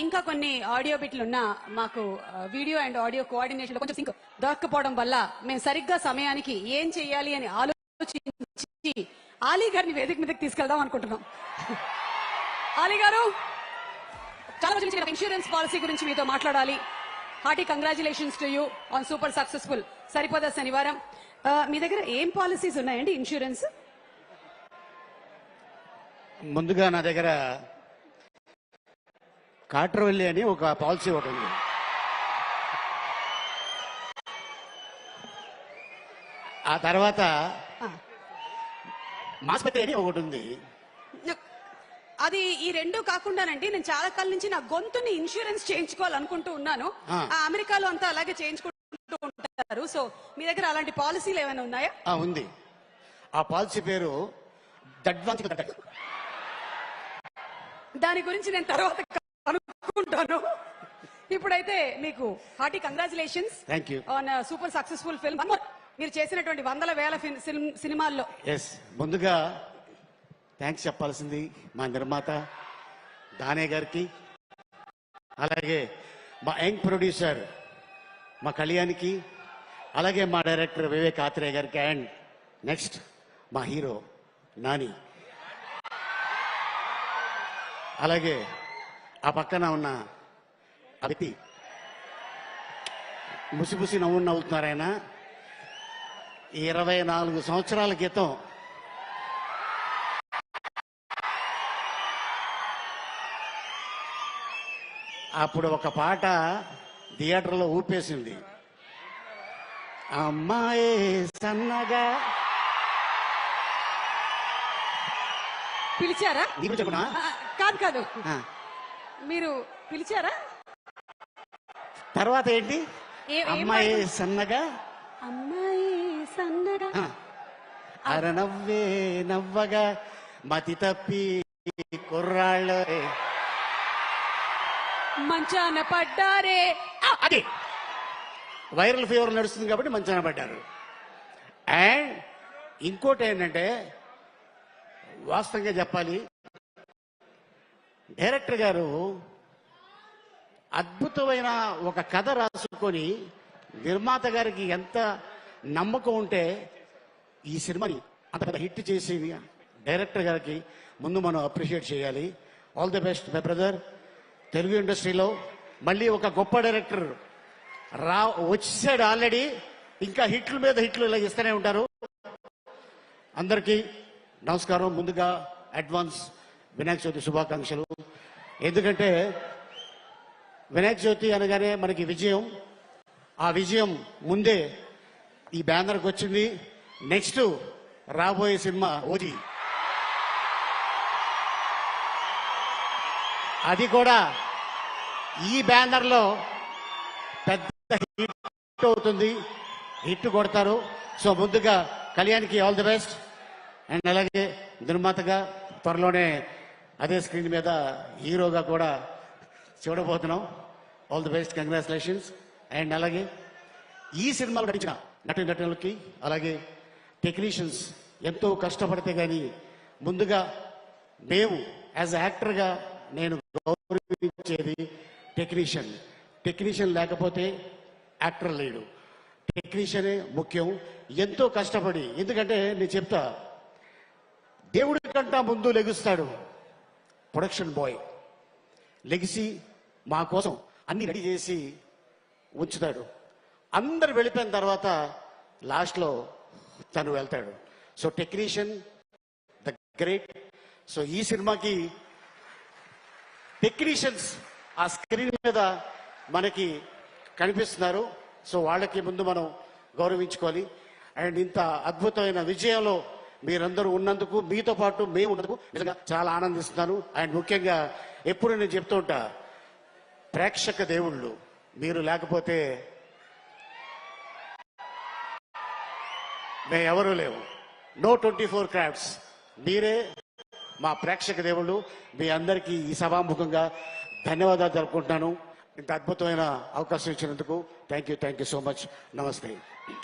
ఇంకా కొన్ని ఆడియో బిట్లు ఉన్న మాకు వీడియో అండ్ ఆడియో కోఆర్డినేషన్ కొంచెం సింక్ దొరకపోవడం వల్ల మేము సరిగ్గా సమయానికి ఏం చేయాలి అని ఆలోచించి ఆలీ గారిని వేదిక మీదకి తీసుకెళ్దాం అనుకుంటున్నాం. ఆలీ గారు, చాలా రోజుల నుంచి ఇన్సూరెన్స్ పాలసీ గురించి మీతో మాట్లాడాలి. Hearty congratulations to you on super successful Saripodhaa Sanivaaram. మీ దగ్గర ఏం పాలసీస్ ఉన్నాయండి ఇన్సూరెన్స్? ముందుగా నా దగ్గర కాట్రవల్లి అని ఒక పాలసీ ఒకటి ఉంది. ఆ తర్వాత మాస్పత్రి అని ఒకటి ఉంది. అది ఈ రెండు కాకుండానండి, నేను చాలా కాలం నుంచి నా గొంతుని ఇన్సూరెన్స్ చేయించుకోవాలనుకుంటూ ఉన్నాను. అమెరికాలో అంతా అలాగే చేయించుకుంటూ ఉంటారు. సో మీ దగ్గర అలాంటి పాలసీలు ఏమైనా ఉన్నాయా? ఉంది. ఆ పాలసీ పేరు దాని గురించి నేను తర్వాత అనుకుంటాను. ఇప్పుడైతే మీకు hearty congratulations on super successful film. మీరు చేసినటువంటి వందల వేల సినిమాల్లో ముందుగా థ్యాంక్స్ చెప్పాల్సింది మా నిర్మాత దానే గారికి, అలాగే మా యంగ్ ప్రొడ్యూసర్ మా కళ్యాణ్కి, అలాగే మా డైరెక్టర్ వివేక్ ఆత్రేయ గారికి, అండ్ నెక్స్ట్ మా హీరో నాని, అలాగే ఆ పక్కన ఉన్న అతిథి ముసిముసి నవ్వుతున్నారు. ఆయన 24 సంవత్సరాల క్రితం అప్పుడు ఒక పాట థియేటర్లో ఊపేసింది. అమ్మాయి సన్నగా పిలిచారా? కాదు కాదు, మీరు పిలిచారా? తర్వాత ఏంటి? అమ్మాయి సన్నగా, అమ్మాయి సన్నగా, అరనవ్వే నవ్వగా, మతి తప్పి కుర్రాళ్ళ మంచాన పడ్డారే. అది వైరల్ ఫీవర్ నడుస్తుంది కాబట్టి మంచాన పడ్డారు. అండ్ ఇంకోటి ఏంటంటే, వాస్తవంగా చెప్పాలి, డైరెక్టర్ గారు అద్భుతమైన ఒక కథ రాసుకొని నిర్మాత గారికి ఎంత నమ్మకం ఉంటే ఈ సినిమాని అంత పెద్ద హిట్ చేసి డైరెక్టర్ గారికి ముందు మనం అప్రిషియేట్ చేయాలి. All the best my brother. Telugu ఇండస్ట్రీలో మళ్ళీ ఒక గొప్ప డైరెక్టర్ వచ్చాడు ఆల్రెడీ. ఇంకా హిట్ల మీద హిట్లు ఇలా ఇస్తూనే ఉంటారు. అందరికీ నమస్కారం. ముందుగా అడ్వాన్స్ వినాయక చవితి శుభాకాంక్షలు. ఎందుకంటే వినాయక చవితి అనగానే మనకి విజయం, ఆ విజయం ముందే ఈ బ్యానర్కి వచ్చింది. నెక్స్ట్ రాబోయే సినిమా ఓజీ, అది కూడా ఈ బ్యానర్లో పెద్ద హిట్ అవుతుంది, హిట్ కొడతారు. సో ముందుగా కళ్యాణ్కి ఆల్ ది బెస్ట్. అండ్ అలాగే నిర్మాతగా త్వరలోనే అదే స్క్రీన్ మీద హీరోగా కూడా చూడబోతున్నాం. All the best, congratulations. And అలాగే ఈ సినిమాలో నటించిన నటులకి, అలాగే టెక్నీషియన్స్ ఎంతో కష్టపడితే కానీ ముందుగా మేము యాజ్ యాక్టర్గా నేను గౌరవించేది టెక్నీషియన్ లేకపోతే యాక్టర్ లేడు. టెక్నీషియనే ముఖ్యం. ఎంతో కష్టపడి, ఎందుకంటే నేను చెప్తా, దేవుడి కంటా ముందు లెగుస్తాడు ప్రొడక్షన్ బాయ్. లెగిసి మా కోసం అన్ని రెడీ చేసి ఉంచుతాడు. అందరు వెళ్ళిపోయిన తర్వాత లాస్ట్లో తను వెళ్తాడు. So technician the great. So ఈ సినిమాకి టెక్నీషియన్స్ ఆ స్క్రీన్ మీద మనకి కనిపిస్తున్నారు. సో వాళ్ళకి ముందు మనం గౌరవించుకోవాలి. అండ్ ఇంత అద్భుతమైన విజయంలో మీరందరూ ఉన్నందుకు, మీతో పాటు మేము ఉన్నందుకు నిజంగా చాలా ఆనందిస్తున్నాను. అండ్ ముఖ్యంగా ఎప్పుడు నేను చెప్తూ ఉంటా, ప్రేక్షక దేవుళ్ళు మీరు లేకపోతే మేము ఎవరూ లేవు. నో 24 క్రాఫ్ట్స్, మీరే మా ప్రేక్షక దేవుళ్ళు. మీ అందరికీ ఈ సభాముఖంగా ధన్యవాదాలు జరుపుకుంటున్నాను. ఇంత అద్భుతమైన అవకాశం ఇచ్చినందుకు థ్యాంక్ యూ సో మచ్. నమస్తే.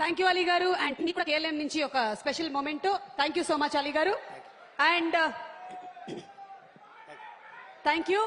Thank you Ali garu. And మీకు కూడా కేఎల్ఎం నుంచి ఒక special moment. Thank you so much Ali garu. And thank you.